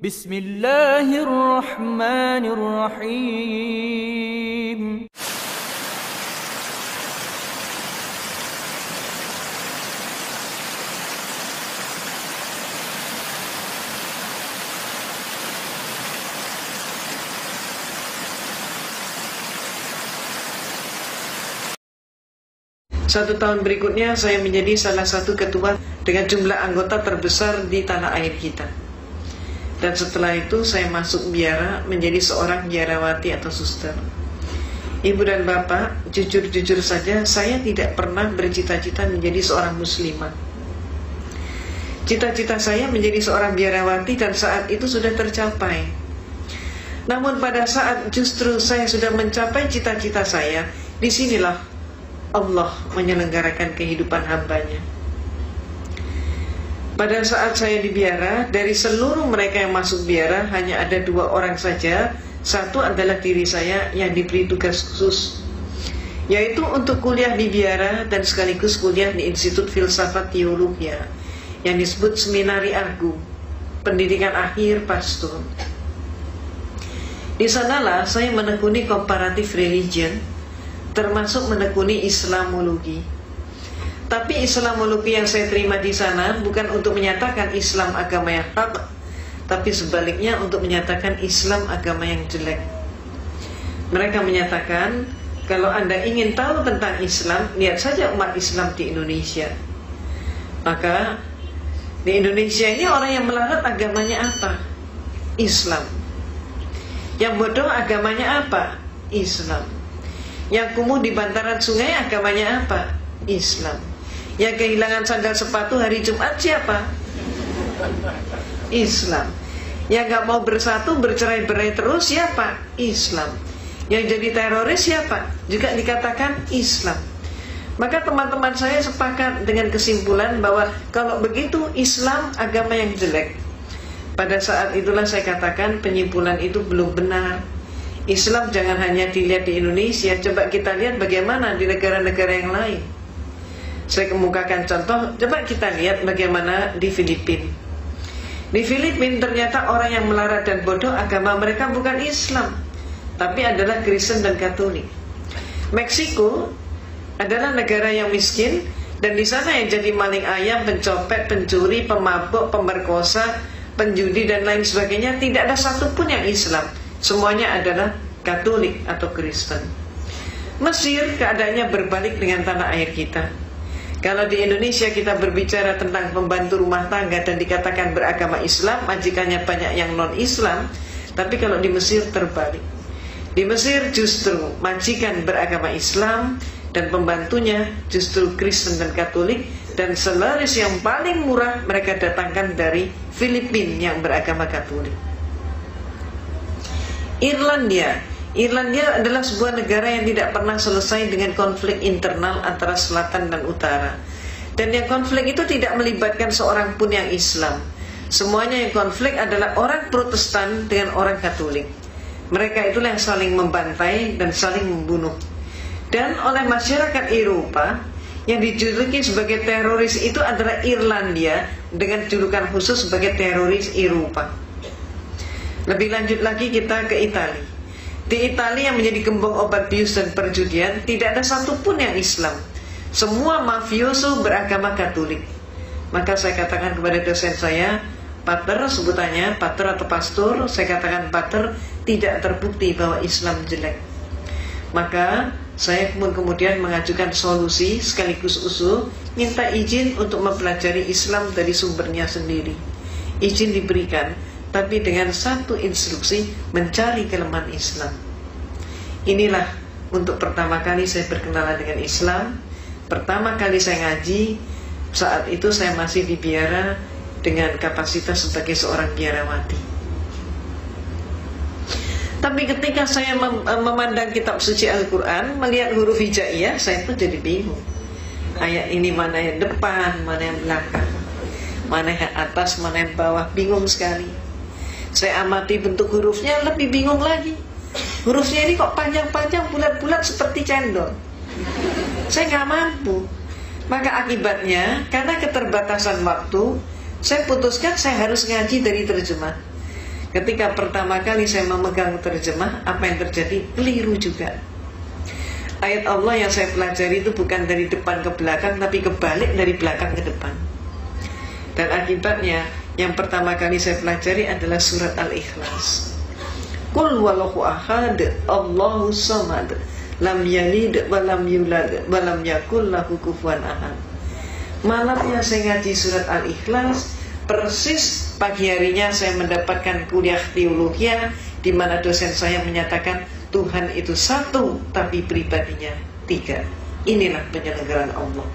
Bismillahirrahmanirrahim. Satu tahun berikutnya saya menjadi salah satu ketua dengan jumlah anggota terbesar di tanah air kita. Dan setelah itu saya masuk biara menjadi seorang biarawati atau suster. Ibu dan bapak, jujur-jujur saja saya tidak pernah bercita-cita menjadi seorang muslimah. Cita-cita saya menjadi seorang biarawati dan saat itu sudah tercapai. Namun pada saat justru saya sudah mencapai cita-cita saya, disinilah Allah menyelenggarakan kehidupan hambanya. Pada saat saya di biara, dari seluruh mereka yang masuk biara hanya ada 2 orang saja. Satu adalah diri saya yang diberi tugas khusus, yaitu untuk kuliah di biara dan sekaligus kuliah di Institut Filsafat Teologia yang disebut Seminari Agung, pendidikan akhir pastor. Di sanalah saya menekuni comparative religion, termasuk menekuni Islamologi. Tapi Islamologi yang saya terima di sana bukan untuk menyatakan Islam agama yang hak, tapi sebaliknya untuk menyatakan Islam agama yang jelek. Mereka menyatakan, kalau Anda ingin tahu tentang Islam, lihat saja umat Islam di Indonesia. Maka di Indonesia ini orang yang melarat agamanya apa? Islam. Yang bodoh agamanya apa? Islam. Yang kumuh di bantaran sungai agamanya apa? Islam. Yang kehilangan sandal sepatu hari Jumat siapa? Islam. Yang gak mau bersatu, bercerai-berai terus siapa? Islam. Yang jadi teroris siapa? Juga dikatakan Islam. Maka teman-teman saya sepakat dengan kesimpulan bahwa kalau begitu Islam agama yang jelek. Pada saat itulah saya katakan penyimpulan itu belum benar. Islam jangan hanya dilihat di Indonesia, coba kita lihat bagaimana di negara-negara yang lain. Saya kemukakan contoh, coba kita lihat bagaimana di Filipina. Di Filipina ternyata orang yang melarat dan bodoh agama mereka bukan Islam, tapi adalah Kristen dan Katolik. Meksiko adalah negara yang miskin, dan di sana yang jadi maling ayam, pencopet, pencuri, pemabuk, pemerkosa, penjudi dan lain sebagainya tidak ada satupun yang Islam. Semuanya adalah Katolik atau Kristen. Mesir keadaannya berbalik dengan tanah air kita. Kalau di Indonesia kita berbicara tentang pembantu rumah tangga dan dikatakan beragama Islam, majikannya banyak yang non-Islam. Tapi kalau di Mesir terbalik. Di Mesir justru majikan beragama Islam dan pembantunya justru Kristen dan Katolik. Dan selaris yang paling murah mereka datangkan dari Filipina yang beragama Katolik. Irlandia adalah sebuah negara yang tidak pernah selesai dengan konflik internal antara selatan dan utara. Dan yang konflik itu tidak melibatkan seorang pun yang Islam. Semuanya yang konflik adalah orang Protestan dengan orang Katolik. Mereka itulah yang saling membantai dan saling membunuh. Dan oleh masyarakat Eropa, yang dijuluki sebagai teroris itu adalah Irlandia dengan julukan khusus sebagai teroris Eropa. Lebih lanjut lagi kita ke Italia. Di Italia yang menjadi gembong obat bius dan perjudian, tidak ada satupun yang Islam. Semua mafioso beragama Katolik. Maka saya katakan kepada dosen saya, pater sebutannya, pater atau pastor, saya katakan pater, tidak terbukti bahwa Islam jelek. Maka saya kemudian mengajukan solusi sekaligus usul, minta izin untuk mempelajari Islam dari sumbernya sendiri. Izin diberikan, tapi dengan satu instruksi, mencari kelemahan Islam. Inilah untuk pertama kali saya berkenalan dengan Islam. Pertama kali saya ngaji, saat itu saya masih di biara dengan kapasitas sebagai seorang biarawati. Tapi ketika saya memandang kitab suci Al-Quran, melihat huruf hijaiyah, saya pun jadi bingung. Ayat ini mana yang depan, mana yang belakang, mana yang atas, mana yang bawah, bingung sekali. Saya amati bentuk hurufnya, lebih bingung lagi. Hurufnya ini kok panjang-panjang, bulat-bulat seperti cendol. Saya nggak mampu. Maka akibatnya, karena keterbatasan waktu, Saya putuskan saya harus ngaji dari terjemah. Ketika pertama kali saya memegang terjemah, apa yang terjadi? Keliru juga. Ayat Allah yang saya pelajari itu bukan dari depan ke belakang, tapi kebalik dari belakang ke depan. Dan akibatnya yang pertama kali saya pelajari adalah surat Al-Ikhlas. Qul huwallahu ahad, Allahu samad, lam yalid wa lam yulad wa lam yakul lahu kufuwan ahad. Malamnya saya ngaji surat Al-Ikhlas, persis pagi harinya saya mendapatkan kuliah teologi di mana dosen saya menyatakan Tuhan itu satu tapi pribadinya tiga. Inilah penyelenggaraan Allah.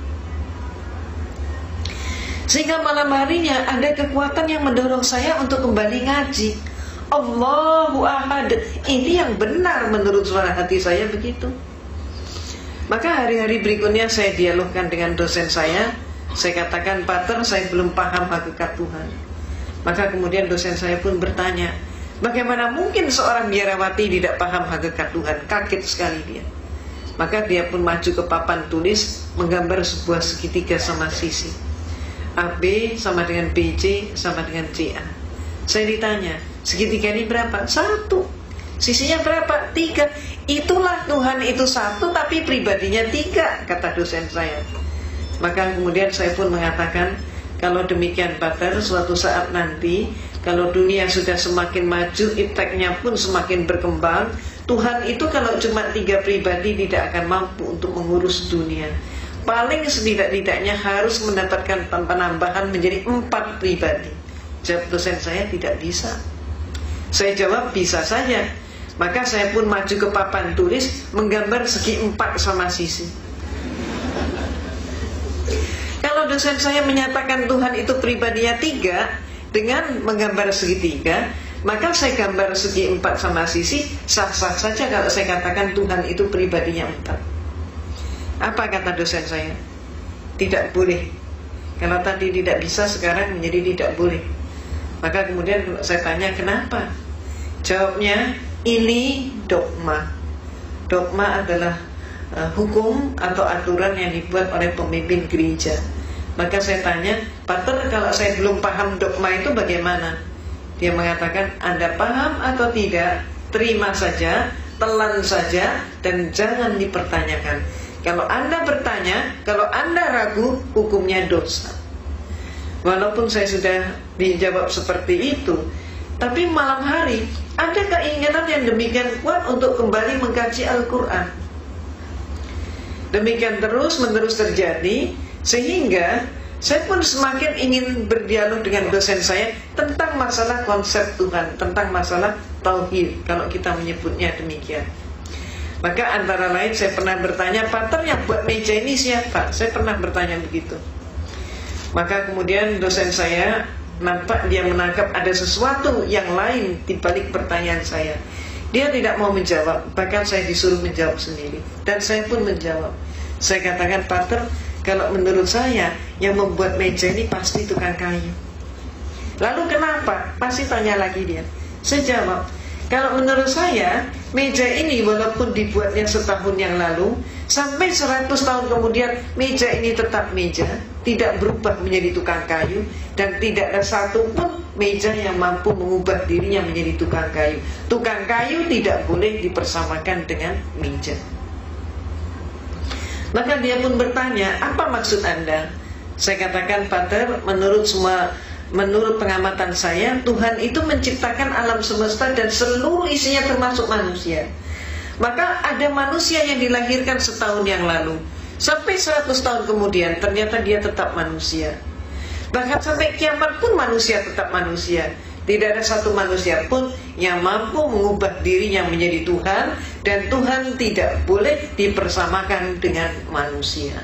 Sehingga malam harinya ada kekuatan yang mendorong saya untuk kembali ngaji. Allahu ahad. Ini yang benar menurut suara hati saya begitu. Maka hari-hari berikutnya saya dialogkan dengan dosen saya. Saya katakan, Pater, saya belum paham hakikat Tuhan. Maka kemudian dosen saya pun bertanya, bagaimana mungkin seorang biarawati tidak paham hakikat Tuhan? Kaget sekali dia. Maka dia pun maju ke papan tulis, menggambar sebuah segitiga sama sisi. AB sama dengan BC sama dengan CA. Saya ditanya, segitiga ini berapa? 1. Sisinya berapa? 3. Itulah Tuhan itu satu tapi pribadinya 3, kata dosen saya. Maka kemudian saya pun mengatakan, kalau demikian Pater, suatu saat nanti kalau dunia sudah semakin maju, ipteknya pun semakin berkembang, Tuhan itu kalau cuma 3 pribadi tidak akan mampu untuk mengurus dunia. Paling setidak-tidaknya harus mendapatkan penambahan menjadi 4 pribadi. Jawab dosen saya, tidak bisa. Saya jawab, bisa saja. Maka saya pun maju ke papan tulis, menggambar segi 4 sama sisi. Kalau dosen saya menyatakan Tuhan itu pribadinya 3 dengan menggambar segitiga, maka saya gambar segi 4 sama sisi, sah-sah saja kalau saya katakan Tuhan itu pribadinya 4. Apa kata dosen saya? Tidak boleh. Kalau tadi tidak bisa, sekarang menjadi tidak boleh. Maka kemudian saya tanya kenapa? Jawabnya, ini dogma. Dogma adalah hukum atau aturan yang dibuat oleh pemimpin gereja. Maka saya tanya, Pater, kalau saya belum paham dogma itu bagaimana? Dia mengatakan, Anda paham atau tidak, terima saja, telan saja, dan jangan dipertanyakan. Kalau Anda bertanya, kalau Anda ragu, hukumnya dosa. Walaupun saya sudah dijawab seperti itu, tapi malam hari ada keinginan yang demikian kuat untuk kembali mengkaji Al-Quran. Demikian terus-menerus terjadi, sehingga saya pun semakin ingin berdialog dengan dosen saya tentang masalah konsep Tuhan, tentang masalah tauhid, kalau kita menyebutnya demikian. Maka antara lain saya pernah bertanya, Pater, yang buat meja ini siapa? Saya pernah bertanya begitu. Maka kemudian dosen saya nampak dia menangkap ada sesuatu yang lain di balik pertanyaan saya. Dia tidak mau menjawab, bahkan saya disuruh menjawab sendiri. Dan saya pun menjawab. Saya katakan, Pater, kalau menurut saya yang membuat meja ini pasti tukang kayu. Lalu kenapa? Pasti tanya lagi dia. Saya jawab, kalau menurut saya meja ini walaupun dibuatnya setahun yang lalu, sampai 100 tahun kemudian meja ini tetap meja, tidak berubah menjadi tukang kayu, dan tidak ada satu pun meja yang mampu mengubah dirinya menjadi tukang kayu. Tukang kayu tidak boleh dipersamakan dengan meja. Maka dia pun bertanya, apa maksud Anda? Saya katakan, Pater, menurut pengamatan saya, Tuhan itu menciptakan alam semesta dan seluruh isinya termasuk manusia. Maka ada manusia yang dilahirkan setahun yang lalu, sampai 100 tahun kemudian ternyata dia tetap manusia. Bahkan sampai kiamat pun manusia tetap manusia. Tidak ada satu manusia pun yang mampu mengubah dirinya menjadi Tuhan, dan Tuhan tidak boleh dipersamakan dengan manusia.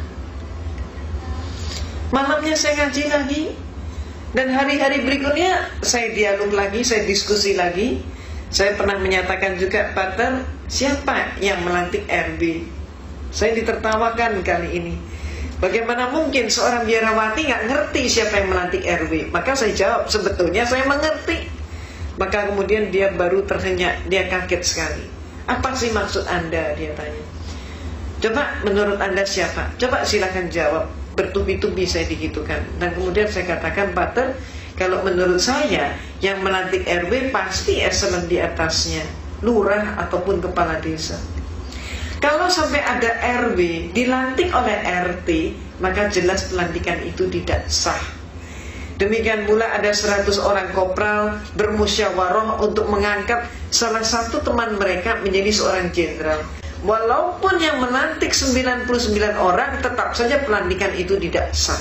Malamnya saya ngaji lagi, dan hari-hari berikutnya saya dialog lagi, saya diskusi lagi. Saya pernah menyatakan juga, Pater, siapa yang melantik RB? Saya ditertawakan kali ini. Bagaimana mungkin seorang biarawati nggak ngerti siapa yang melantik RW? Maka saya jawab, sebetulnya saya mengerti. Maka kemudian dia baru tersenyum, dia kaget sekali. Apa sih maksud Anda? Dia tanya. Coba menurut Anda siapa? Coba silakan jawab. Bertubi-tubi saya dihitungkan. Dan kemudian saya katakan, Pater, Kalau menurut saya, yang melantik RW pasti eselon di atasnya, lurah ataupun kepala desa. Kalau sampai ada RW dilantik oleh RT, maka jelas pelantikan itu tidak sah. Demikian pula ada 100 orang kopral bermusyawarah untuk mengangkat salah satu teman mereka menjadi seorang jenderal. Walaupun yang melantik 99 orang, tetap saja pelantikan itu tidak sah.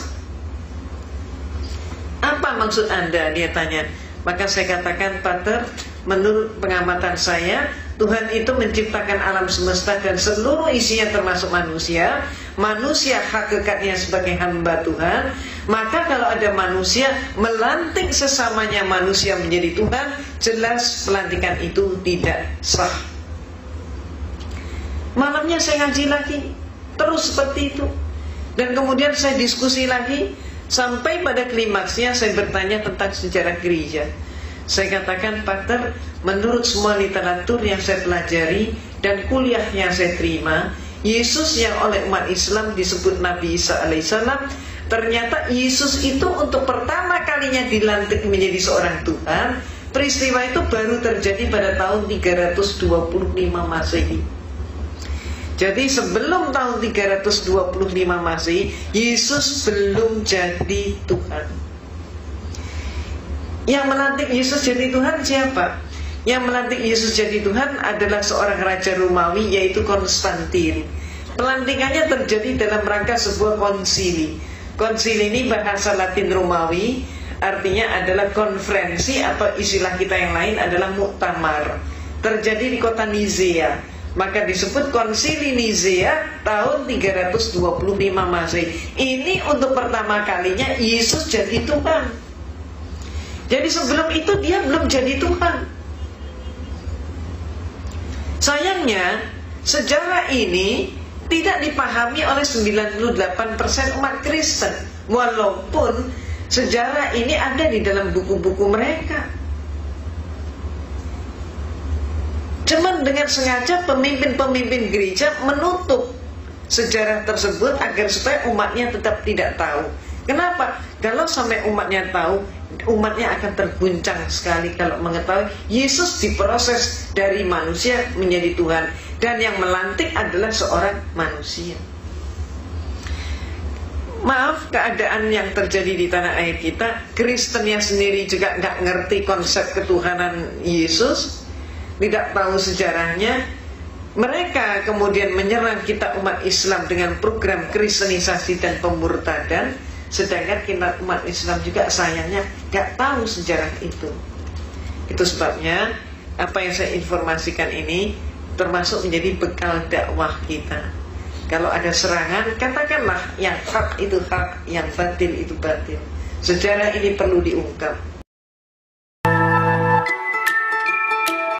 Apa maksud Anda? Dia tanya. Maka saya katakan, Pater, menurut pengamatan saya, Tuhan itu menciptakan alam semesta dan seluruh isinya termasuk manusia. Manusia hakikatnya sebagai hamba Tuhan. Maka kalau ada manusia melantik sesamanya manusia menjadi Tuhan, jelas pelantikan itu tidak sah. Malamnya saya ngaji lagi, terus seperti itu. Dan kemudian saya diskusi lagi, sampai pada klimaksnya saya bertanya tentang sejarah gereja. Saya katakan, Pater, menurut semua literatur yang saya pelajari dan kuliah yang saya terima, Yesus yang oleh umat Islam disebut Nabi Isa alaihissalam, ternyata Yesus itu untuk pertama kalinya dilantik menjadi seorang Tuhan. Peristiwa itu baru terjadi pada tahun 325 Masehi. Jadi sebelum tahun 325 Masehi, Yesus belum jadi Tuhan. Yang melantik Yesus jadi Tuhan siapa? Yang melantik Yesus jadi Tuhan adalah seorang raja Romawi, yaitu Konstantin. Pelantikannya terjadi dalam rangka sebuah konsili. Konsili ini bahasa Latin Romawi, artinya adalah konferensi, atau istilah kita yang lain adalah muktamar. Terjadi di kota Nizea. Maka disebut konsili Nizea tahun 325 Masehi. Ini untuk pertama kalinya Yesus jadi Tuhan. Jadi sebelum itu dia belum jadi Tuhan. Sayangnya sejarah ini tidak dipahami oleh 98% umat Kristen, walaupun sejarah ini ada di dalam buku-buku mereka. Cuman dengan sengaja pemimpin-pemimpin gereja menutup sejarah tersebut agar supaya umatnya tetap tidak tahu. Kenapa? Kalau sampai umatnya tahu, umatnya akan terguncang sekali kalau mengetahui Yesus diproses dari manusia menjadi Tuhan, dan yang melantik adalah seorang manusia. Maaf, keadaan yang terjadi di tanah air kita, Kristennya sendiri juga nggak ngerti konsep ketuhanan Yesus, tidak tahu sejarahnya. Mereka kemudian menyerang kita umat Islam dengan program kristenisasi dan pemurtadan, sedangkan kita umat Islam juga sayangnya gak tahu sejarah itu. Itu sebabnya apa yang saya informasikan ini termasuk menjadi bekal dakwah kita. Kalau ada serangan, katakanlah yang hak itu hak, yang batil itu batil. Sejarah ini perlu diungkap.